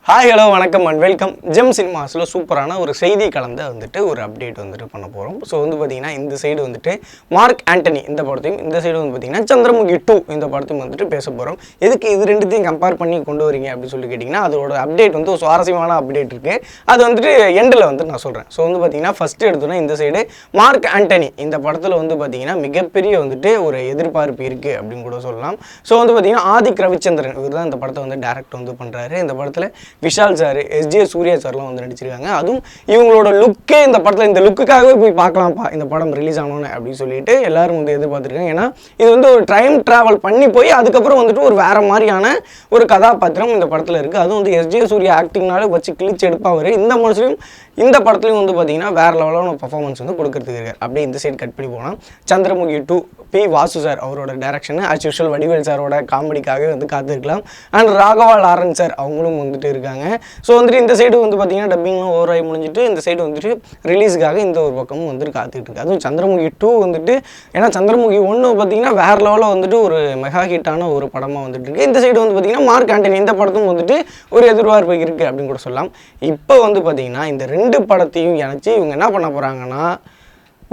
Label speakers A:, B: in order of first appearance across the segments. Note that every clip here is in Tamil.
A: ஹாய் ஹலோ வணக்கம் அண்ட் வெல்கம் ஜெம் சினிமாஸில் சூப்பரான ஒரு செய்தி கலந்த வந்துட்டு ஒரு அப்டேட் வந்துட்டு பண்ண போகிறோம். ஸோ வந்து பார்த்திங்கன்னா இந்த சைடு வந்துட்டு மார்க் ஆண்டனி இந்த படத்தையும், இந்த சைடு வந்து பார்த்திங்கன்னா சந்திரமுகி 2 இந்த படத்தையும் வந்துட்டு பேச போகிறோம். எதுக்கு இது ரெண்டுத்தையும் கம்பேர் பண்ணி கொண்டு வரீங்க அப்படின்னு சொல்லி கேட்டிங்கன்னா அதோட அப்டேட் வந்து ஒரு சுவாரஸ்யமான அப்டேட் இருக்குது. அது வந்துட்டு எண்டில் வந்து நான் சொல்கிறேன். ஸோ வந்து பார்த்திங்கன்னா ஃபஸ்ட்டு எடுத்தோன்னா இந்த சைடு மார்க் ஆண்டனி இந்த படத்தில் வந்து பார்த்திங்கன்னா மிகப்பெரிய வந்துட்டு ஒரு எதிர்பார்ப்பு இருக்குது அப்படின்னு கூட சொல்லலாம். ஸோ வந்து பார்த்திங்கன்னா ஆதிக் ரவிச்சந்திரன் இவர் தான் இந்த படத்தை வந்து டேரக்ட் வந்து பண்ணுறாரு. இந்த படத்தில் விஷால் சார், எஸ்ஜே சூர்யா சார்லாம் வந்து நடிச்சிருக்காங்க. அதுவும் இவங்களோட லுக்கே இந்த படத்தில் இந்த லுக்குக்காகவே போய் பார்க்கலாம்ப்பா இந்த படம் ரிலீஸ் ஆனோன்னு அப்படின்னு சொல்லிட்டு எல்லாரும் வந்து எதிர்பார்த்துருக்காங்க. ஏன்னா இது வந்து ஒரு டைம் ட்ராவல் பண்ணி போய் அதுக்கப்புறம் வந்துட்டு ஒரு வேறு மாதிரியான ஒரு கதாபாத்திரம் இந்த படத்தில் இருக்குது. அதுவும் வந்து எஸ்ஜே சூர்யா ஆக்டிங்னால வச்சு கிழிச்சு எடுப்பாக இந்த மனுஷனையும் இந்த படத்துலையும் வந்து பார்த்திங்கன்னா வேறு லெவலான பர்ஃபார்மன்ஸ் வந்து கொடுக்கறதுக்கு இருக்கார். அப்படியே இந்த சைடு கட் பண்ணி போனால் சந்திரமுகி 2 பி வாசு சார் அவரோட டேரக்ஷன், ஆஸ் யூஷுவல் வடிவேல் சாரோட காமெடிக்காகவே வந்து காத்திருக்கலாம். அண்ட் ராகவா லாரன்ஸ் சார் அவங்களும் வந்துட்டு இருக்காங்க. ஸோ வந்துட்டு இந்த சைடு வந்து பார்த்திங்கன்னா டப்பிங்லாம் ஓவராகி முடிஞ்சிட்டு இந்த சைடு வந்துட்டு ரிலீஸுக்காக இந்த ஒரு பக்கமும் வந்துட்டு காத்துக்கிட்டு இருக்கு. அதுவும் சந்திரமுகி 2 வந்துட்டு ஏன்னா சந்திரமுகி 1 பார்த்திங்கன்னா வேறு லெவலில் வந்துட்டு ஒரு மெகா ஹிட்டான ஒரு படமாக வந்துட்டு இருக்குது. இந்த சைடு வந்து பார்த்திங்கன்னா மார்க் ஆண்டனி இந்த படத்தும் வந்துட்டு ஒரு எதிர்பார்ப்பு இருக்குது அப்படின்னு கூட சொல்லலாம். இப்போ வந்து பார்த்திங்கன்னா இந்த ரெண்டு படத்தையும் இணைச்சி இவங்க என்ன பண்ண போகிறாங்கன்னா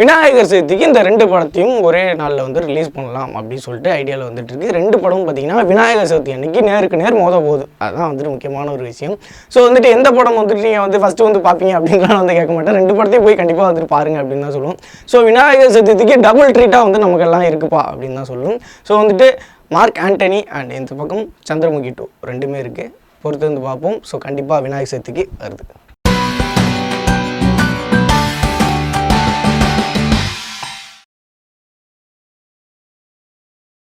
A: விநாயகர் சதுர்த்திக்கு இந்த ரெண்டு படத்தையும் ஒரே நாளில் வந்து ரிலீஸ் பண்ணலாம் அப்படின்னு சொல்லிட்டு ஐடியாவில் வந்துட்டு இருக்கு. ரெண்டு படமும் பார்த்திங்கன்னா விநாயகர் சதுர்த்தி அன்றைக்கி நேருக்கு நேர் போகுது. அதுதான் வந்துட்டு முக்கியமான ஒரு விஷயம். ஸோ வந்துட்டு எந்த படம் வந்துட்டு நீங்கள் வந்து ஃபஸ்ட்டு வந்து பார்ப்பீங்க அப்படின்லாம் வந்து கேட்க மாட்டேன். ரெண்டு படத்தையும் போய் கண்டிப்பாக வந்துட்டு பாருங்கள் அப்படின்னு தான் சொல்லுவோம். ஸோ விநாயகர் சதுர்த்திக்கு டபுள் ட்ரீட்டாக வந்து நமக்கெல்லாம் இருக்குப்பா அப்படின்னு தான் சொல்லுவோம். ஸோ வந்துட்டு மார்க் ஆண்டனி அண்ட் இந்த பக்கம் சந்திரமுகி 2 ரெண்டுமே இருக்குது. பொறுத்து வந்து பார்ப்போம். ஸோ கண்டிப்பாக விநாயகர் சதுர்த்திக்கு வருது.